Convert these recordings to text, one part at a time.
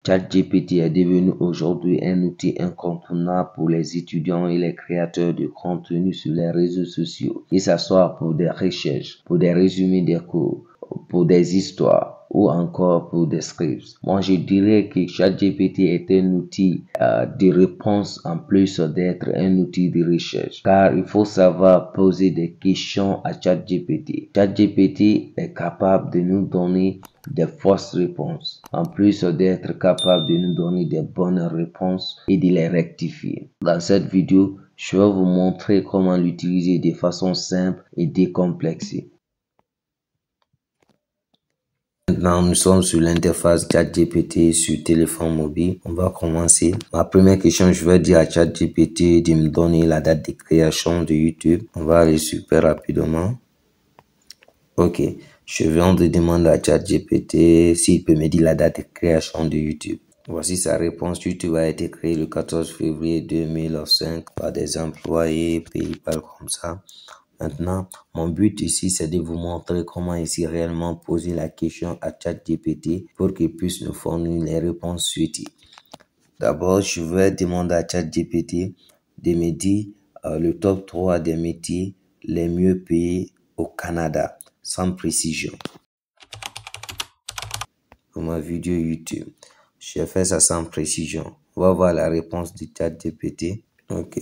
ChatGPT est devenu aujourd'hui un outil incontournable pour les étudiants et les créateurs de contenu sur les réseaux sociaux, que ce soit pour des recherches, pour des résumés des cours, pour des histoires ou encore pour des scripts. Moi, je dirais que ChatGPT est un outil de réponse en plus d'être un outil de recherche, car il faut savoir poser des questions à ChatGPT. ChatGPT est capable de nous donner des fausses réponses, en plus d'être capable de nous donner des bonnes réponses et de les rectifier. Dans cette vidéo, je vais vous montrer comment l'utiliser de façon simple et décomplexée. Maintenant, nous sommes sur l'interface ChatGPT sur téléphone mobile. On va commencer. Ma première question, je vais dire à ChatGPT de me donner la date de création de YouTube. On va aller super rapidement. Ok, je viens de demander à ChatGPT s'il peut me dire la date de création de YouTube. Voici sa réponse. YouTube a été créé le 14 février 2005 par des employés PayPal comme ça. Maintenant, mon but ici, c'est de vous montrer comment ici réellement poser la question à ChatGPT pour qu'il puisse nous fournir les réponses suivies. D'abord, je vais demander à ChatGPT de me dire le top 3 des métiers les mieux payés au Canada, sans précision. Pour ma vidéo YouTube, je fais ça sans précision. On va voir la réponse de ChatGPT. Ok.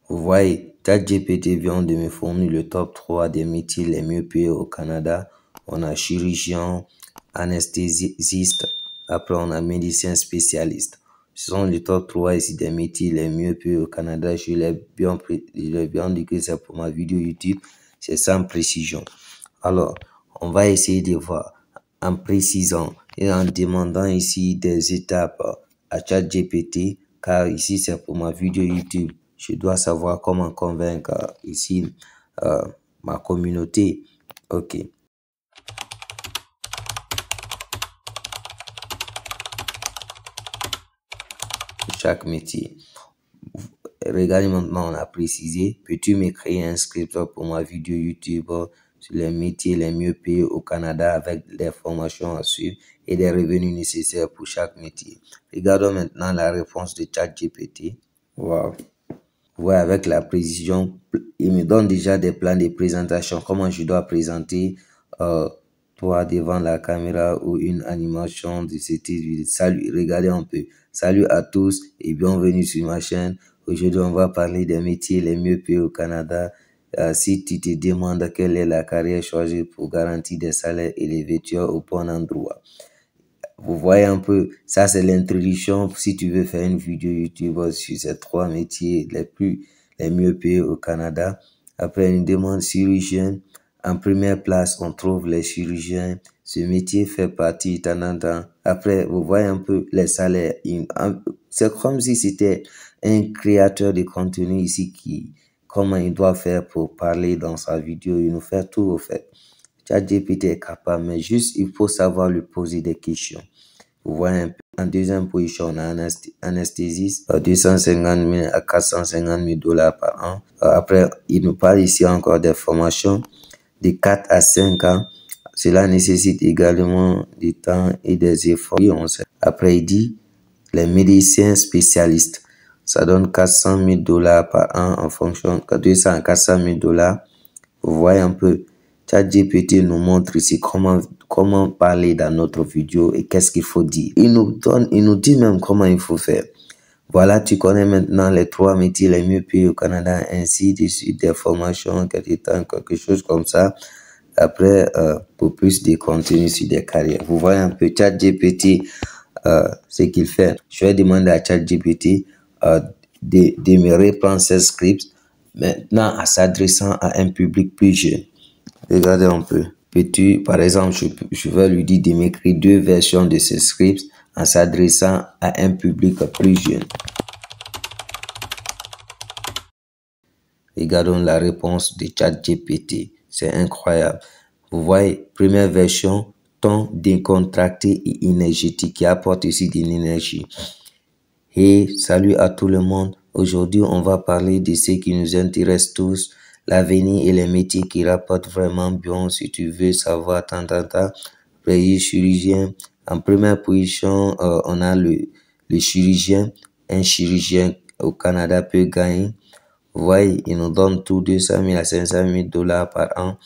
Vous voyez, ChatGPT vient de me fournir le top 3 des métiers les mieux payés au Canada. On a chirurgien, anesthésiste, après on a médecin spécialiste. Ce sont les top 3 ici des métiers les mieux payés au Canada. Je l'ai bien dit que c'est pour ma vidéo YouTube, c'est sans précision. Alors, on va essayer de voir en précisant et en demandant ici des étapes à ChatGPT, car ici c'est pour ma vidéo YouTube. Je dois savoir comment convaincre ici ma communauté. Ok. Chaque métier. Regardez maintenant, on a précisé. Peux-tu me créer un script pour ma vidéo YouTube sur les métiers les mieux payés au Canada avec les formations à suivre et des revenus nécessaires pour chaque métier? Regardons maintenant la réponse de ChatGPT. Wow. Ouais, avec la précision, il me donne déjà des plans de présentation, comment je dois présenter toi devant la caméra ou une animation de cette vidéo. Salut, regardez un peu. Salut à tous et bienvenue sur ma chaîne. Aujourd'hui, on va parler des métiers les mieux payés au Canada. Si tu te demandes quelle est la carrière choisie pour garantir des salaires élevés, tu es au bon endroit. Vous voyez un peu, ça c'est l'introduction si tu veux faire une vidéo YouTube sur ces 3 métiers les mieux payés au Canada. Après une demande chirurgien, en première place on trouve les chirurgiens. Ce métier fait partie de temps. Après vous voyez un peu les salaires. C'est comme si c'était un créateur de contenu ici comment il doit faire pour parler dans sa vidéo. Il nous fait tout au fait. ChatGPT est capable, mais juste il faut savoir lui poser des questions. Vous voyez un peu. En deuxième position, on a un anesthésiste, 250 000 à 450 000 $ par an. Après, il nous parle ici encore des formations de 4 à 5 ans. Cela nécessite également du temps et des efforts. Oui, on sait. Après, il dit les médecins spécialistes. Ça donne 400 000 $ par an en fonction de 200 à 400 000 $. Vous voyez un peu. ChatGPT nous montre ici comment parler dans notre vidéo et qu'est-ce qu'il faut dire. Il nous dit même comment il faut faire. Voilà, tu connais maintenant les 3 métiers les mieux payés au Canada, ainsi de suite, des formations, quelque chose comme ça. Après, pour plus de contenu sur des carrières. Vous voyez un peu ChatGPT, ce qu'il fait. Je vais demander à ChatGPT de me reprendre ces scripts maintenant en s'adressant à un public plus jeune. Regardez un peu. Par exemple, je vais lui dire de m'écrire 2 versions de ce script en s'adressant à un public plus jeune. Regardons la réponse de ChatGPT. C'est incroyable. Vous voyez, première version, ton décontracté et énergétique qui apporte aussi de l'énergie. Et salut à tout le monde. Aujourd'hui, on va parler de ce qui nous intéresse tous, l'avenir et les métiers qui rapportent vraiment bien. Si tu veux savoir, pays chirurgien. En première position, on a le chirurgien. Un chirurgien au Canada peut gagner. Vous voyez, il nous donne tout 200 000 à 500 000 dollars par an.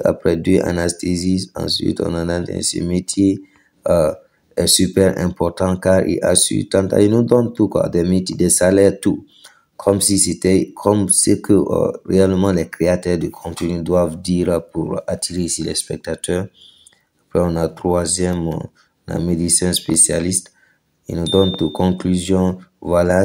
Après 2 anesthésistes, ensuite on en a ce métier est super important car il assure tant, il nous donne tout quoi, des métiers, des salaires, tout. Comme si c'était, comme ce que réellement les créateurs de contenu doivent dire pour attirer ici les spectateurs. Après on a troisième, un médecin spécialiste. Il nous donne tout. Conclusion, voilà,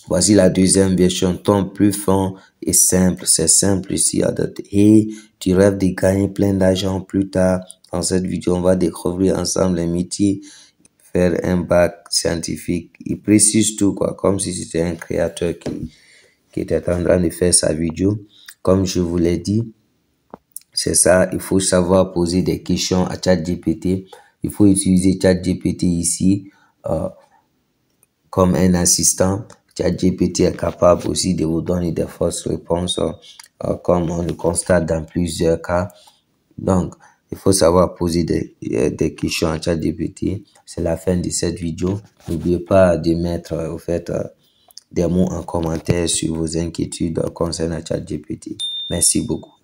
voici la deuxième version, ton plus fin et simple. C'est simple ici. Et tu rêves de gagner plein d'argent plus tard. Dans cette vidéo, on va découvrir ensemble les métiers, faire un bac scientifique. Il précise tout, quoi, comme si c'était un créateur qui était en train de faire sa vidéo. Comme je vous l'ai dit, c'est ça, il faut savoir poser des questions à ChatGPT. Il faut utiliser ChatGPT ici comme un assistant. ChatGPT est capable aussi de vous donner des fausses réponses, comme on le constate dans plusieurs cas. Donc, il faut savoir poser des questions à ChatGPT. C'est la fin de cette vidéo. N'oubliez pas de mettre des mots en commentaire sur vos inquiétudes concernant ChatGPT. Merci beaucoup.